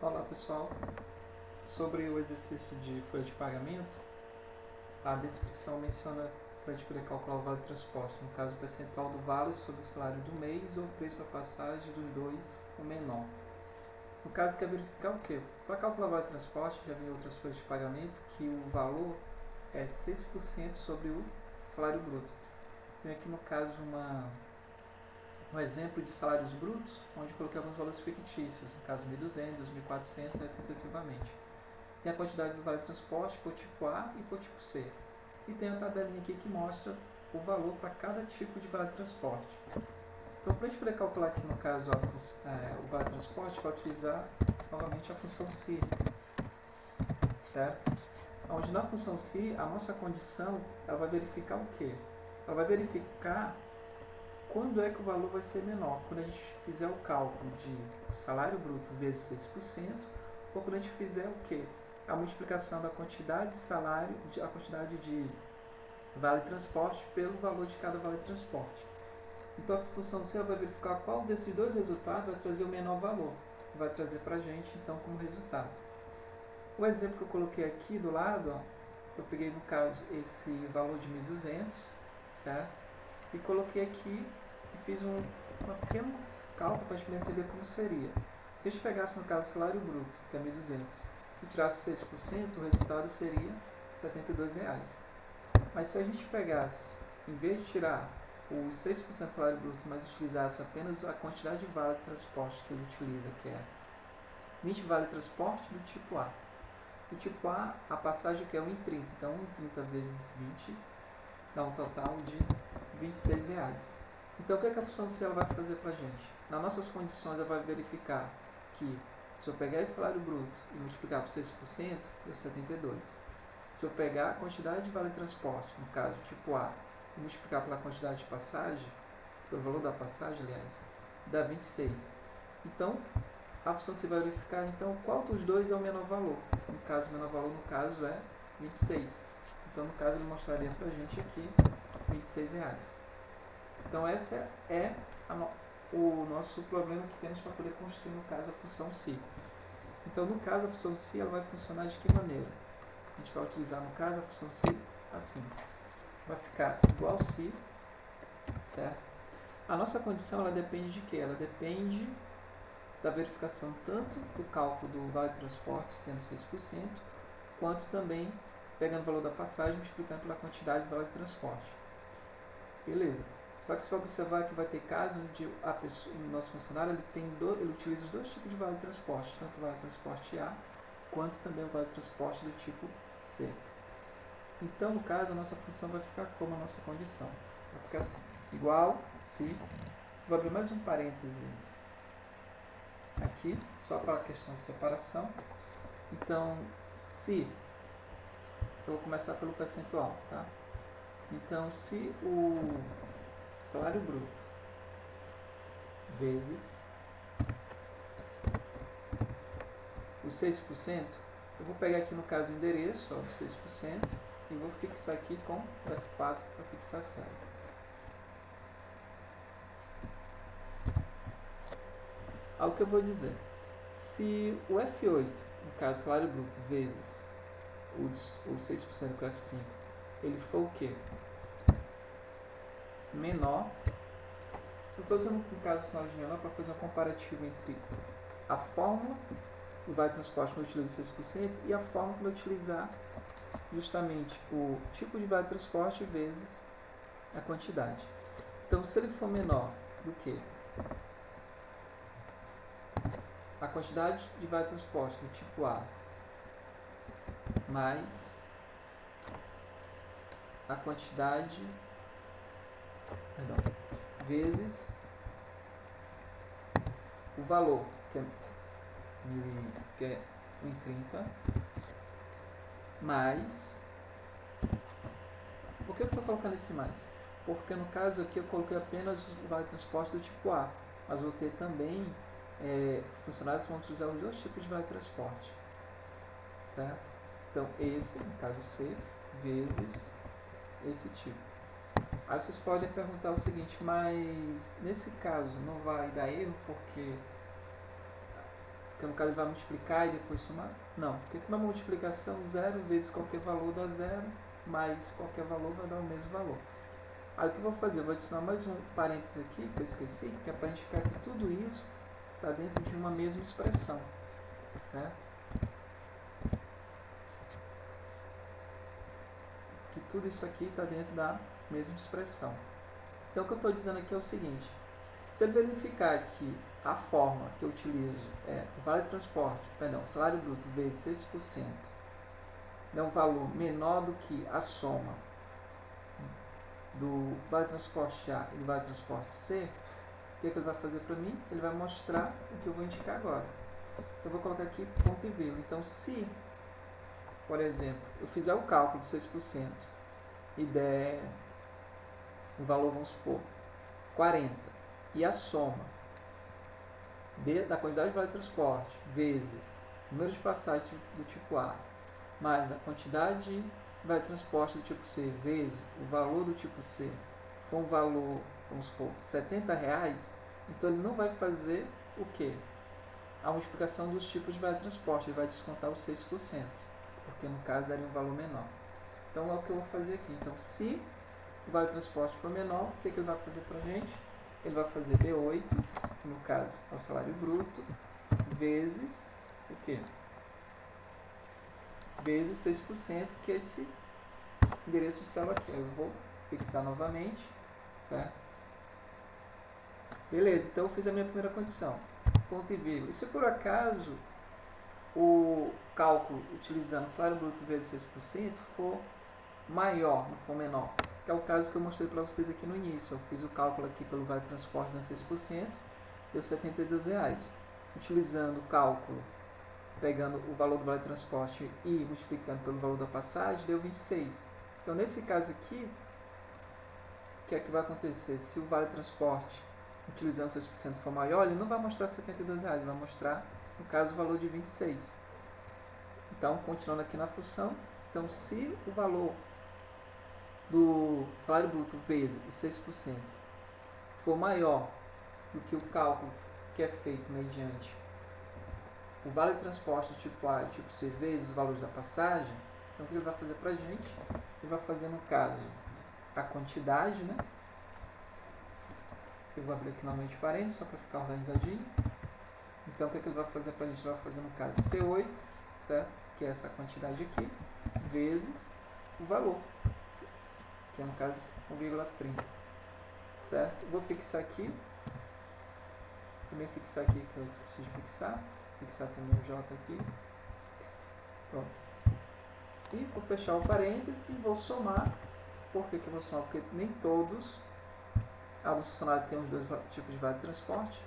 Olá pessoal, sobre o exercício de folha de pagamento, a descrição menciona para a gente poder calcular o vale transporte, no caso o percentual do vale sobre o salário do mês ou o preço da passagem dos dois, o menor. No caso quer verificar o quê? Para calcular o vale transporte, já vi em outras folhas de pagamento que o valor é 6% sobre o salário bruto. Tenho aqui no caso um exemplo de salários brutos, onde coloquei alguns valores fictícios, no caso 1.200, 2.400 e assim sucessivamente. Tem a quantidade do vale transporte por tipo A e por tipo C. E tem a tabelinha aqui que mostra o valor para cada tipo de vale transporte. Então, para a gente poder calcular aqui no caso o vale transporte, vai utilizar novamente a função SI, certo? Onde na função SI, a nossa condição ela vai verificar o quê? Ela vai verificar quando é que o valor vai ser menor, quando a gente fizer o cálculo de salário bruto vezes 6%, ou quando a gente fizer o quê? A multiplicação da quantidade de salário, a quantidade de vale transporte pelo valor de cada vale transporte. Então a função C vai verificar qual desses dois resultados vai trazer o menor valor, que vai trazer para a gente então como resultado. O exemplo que eu coloquei aqui do lado, ó, eu peguei no caso esse valor de 1.200, certo? E coloquei aqui e fiz um pequeno cálculo para a gente entender como seria. Se a gente pegasse no caso o salário bruto, que é 1.200, e tirasse 6%, o resultado seria R$ 72. Mas se a gente pegasse, em vez de tirar os 6% do salário bruto, mas utilizasse apenas a quantidade de vale de transporte que ele utiliza, que é 20 vale de transporte do tipo A. Do tipo A, a passagem que é 1,30, então 1,30 vezes 20 dá um total de R$ 26. Então o que a função C vai fazer para a gente? Nas nossas condições ela vai verificar que se eu pegar esse salário bruto e multiplicar por 6%, deu 72. Se eu pegar a quantidade de vale transporte, no caso tipo A, e multiplicar pela quantidade de passagem, pelo valor da passagem, aliás, dá 26. Então, a função C vai verificar então qual dos dois é o menor valor. No caso, o menor valor no caso é 26. Então, no caso, ele mostraria para a gente aqui R$ 26. Então, esse é o nosso problema que temos para poder construir, no caso, a função SI. Então, no caso, a função SI ela vai funcionar de que maneira? A gente vai utilizar, no caso, a função SI assim. Vai ficar igual SI, certo? A nossa condição ela depende de quê? Ela depende da verificação tanto do cálculo do vale transporte, sendo 6%, quanto também pegando o valor da passagem e multiplicando pela quantidade de vale transporte. Beleza. Só que se for observar que vai ter casos onde o nosso funcionário ele utiliza os dois tipos de vale transporte, tanto o vale transporte A, quanto também o vale transporte do tipo C. Então, no caso, a nossa função vai ficar como a nossa condição. Vai ficar assim, igual se... Vou abrir mais um parênteses aqui, só para a questão de separação. Então, se... Eu vou começar pelo percentual, tá? Então, se o salário bruto vezes os 6%, eu vou pegar aqui no caso o endereço, ó, 6%, e vou fixar aqui com F4 para fixar série. Ao que eu vou dizer, se o F8, no caso salário bruto, vezes os 6% com o F5, ele for o quê? Menor. Eu estou usando no caso o sinal de menor para fazer um comparativo entre a fórmula do vale transporte que eu utilizo 6% e a forma que eu utilizar justamente o tipo de vale transporte vezes a quantidade. Então, se ele for menor do que a quantidade de vale transporte do tipo A mais a quantidade, vezes o valor, que é 1,30, mais... Por que eu estou colocando esse mais? Porque no caso aqui eu coloquei apenas o vale transporte do tipo A, mas vou ter também funcionários que vão utilizar os dois tipos de vale transporte, certo? Então esse, no caso C, vezes esse tipo. Aí vocês podem perguntar o seguinte, mas nesse caso não vai dar erro porque Porque no caso ele vai multiplicar e depois somar. Não, porque com uma multiplicação 0 vezes qualquer valor dá 0, mais qualquer valor vai dar o mesmo valor. Aí o que eu vou fazer? Eu vou adicionar mais um parênteses aqui, que eu esqueci, que é para indicar que tudo isso está dentro de uma mesma expressão, certo? Que tudo isso aqui está dentro da mesma expressão. Então o que eu estou dizendo aqui é o seguinte: se ele verificar que a forma que eu utilizo é o vale transporte, perdão, salário bruto vezes 6%, dá um valor menor do que a soma do vale transporte A e do vale transporte C, o que ele vai fazer para mim? Ele vai mostrar o que eu vou indicar agora. Eu vou colocar aqui ponto e vírgula. Então, se, por exemplo, eu fizer o cálculo de 6% e der um valor, vamos supor, 40, e a soma da quantidade de vale transporte vezes o número de passagens do tipo A mais a quantidade de vale transporte do tipo C vezes o valor do tipo C for um valor, vamos supor, R$70, então ele não vai fazer o quê? A multiplicação dos tipos de vale transporte, ele vai descontar os 6%, porque no caso daria um valor menor. Então é o que eu vou fazer aqui. Então, se o vale transporte for menor, o que ele vai fazer para a gente? Ele vai fazer B8, que no caso é o salário bruto, vezes o quê? Vezes 6%, que é esse endereço de célula aqui. Eu vou fixar novamente, certo? Beleza, então eu fiz a minha primeira condição. Ponto e vírgula. E se por acaso o cálculo utilizando o salário bruto vezes 6% for maior, não for menor, que é o caso que eu mostrei para vocês aqui no início. Eu fiz o cálculo aqui pelo vale transporte de 6%, deu R$72. Utilizando o cálculo, pegando o valor do vale transporte e multiplicando pelo valor da passagem, deu 26. Então, nesse caso aqui, o que é que vai acontecer? Se o vale transporte, utilizando 6% for maior, ele não vai mostrar R$72, ele vai mostrar, no caso, o valor de 26. Então, continuando aqui na função, então, se o valor do salário bruto vezes os 6% for maior do que o cálculo que é feito mediante o vale transporte do tipo A e tipo C vezes os valores da passagem, então o que ele vai fazer para a gente? Ele vai fazer, no caso, a quantidade, né? Eu vou abrir aqui novamente parênteses, só para ficar organizadinho. Então, o que ele vai fazer para a gente? Ele vai fazer, no caso, C8, certo? Que é essa quantidade aqui, vezes o valor, que é, no caso, 1,30, certo? Vou fixar aqui. Também fixar aqui, que eu esqueci de fixar. Fixar também o J aqui. Pronto. E vou fechar o parêntese e vou somar. Por que eu vou somar? Porque nem todos, alguns funcionários têm os dois tipos de vale de transporte.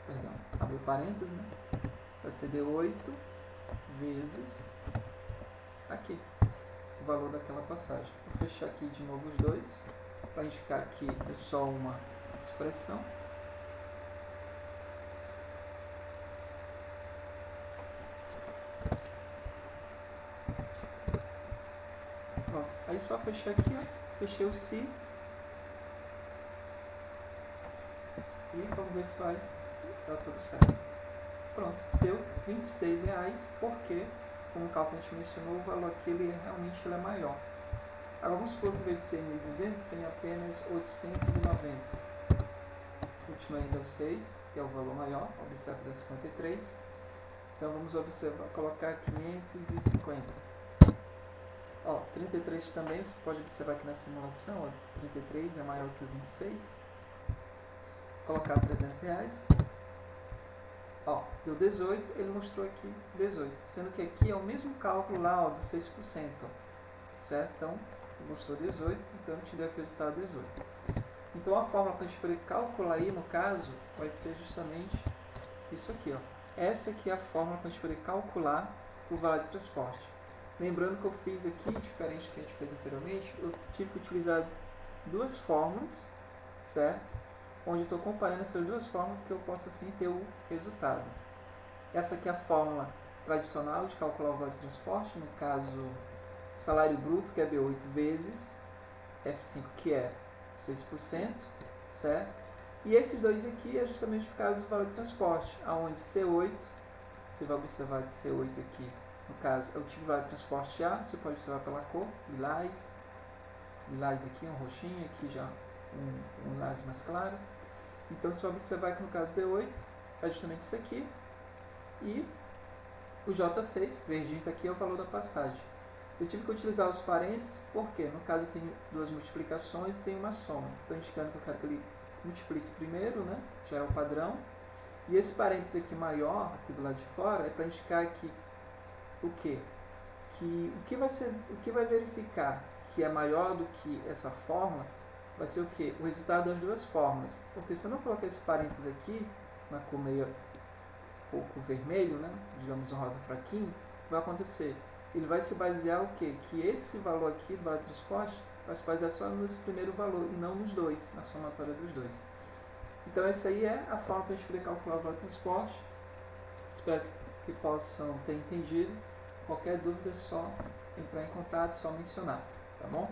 Perdão, abre o parênteses, né? Vai ser D8 vezes aqui, o valor daquela passagem. Vou fechar aqui de novo os dois, para indicar que é só uma expressão. Pronto. Aí só fechar aqui, ó. Fechei o se. E vamos ver se vai dar tudo certo. Pronto, deu R$26, porque, como o cálculo a gente mencionou, o valor aqui realmente é maior. Agora vamos supor que em vez de ser 1.200, seria apenas 890. Continua ainda o 6, que é o valor maior, observa da 53. Então vamos observar, colocar 550. Ó, 33 também, você pode observar aqui na simulação, ó, 33 é maior que o 26. Colocar R$300. Ó, deu 18, ele mostrou aqui 18, sendo que aqui é o mesmo cálculo lá, ó, do 6%, ó, certo? Então, mostrou 18, então a gente deu aqui o resultado 18. Então, a fórmula para a gente poder calcular aí, no caso, vai ser justamente isso aqui, ó. Essa aqui é a fórmula para a gente poder calcular o vale de transporte. Lembrando que eu fiz aqui, diferente do que a gente fez anteriormente, eu tive que utilizar duas fórmulas, certo? Onde estou comparando essas duas fórmulas que eu posso assim ter o resultado. Essa aqui é a fórmula tradicional de calcular o vale de transporte, no caso, salário bruto, que é B8 vezes F5, que é 6%, certo? E esses dois aqui é justamente por causa do vale de transporte, onde C8 Você vai observar que C8 aqui, no caso, é o tipo de vale de transporte A. Você pode observar pela cor, lilás. Lilás aqui, um roxinho, aqui já um lilás mais claro. Então você vai observar que no caso D8 é justamente isso aqui. E o J6, verdinho aqui, é o valor da passagem. Eu tive que utilizar os parênteses, porque no caso eu tenho duas multiplicações e tenho uma soma. Estou indicando que eu quero que ele multiplique primeiro, né? Já é o padrão. E esse parênteses aqui maior, aqui do lado de fora, é para indicar que o quê? Que o que vai verificar que é maior do que essa fórmula vai ser o quê? O resultado das duas fórmulas. Porque se eu não colocar esse parênteses aqui, na cor meio pouco vermelho, né? Digamos um rosa fraquinho, o que vai acontecer? Ele vai se basear o quê? Que esse valor aqui do valor de transporte vai se basear só nesse primeiro valor e não nos dois, na somatória dos dois. Então essa aí é a forma para a gente poder calcular o valor de transporte. Espero que possam ter entendido. Qualquer dúvida é só entrar em contato, só mencionar, tá bom?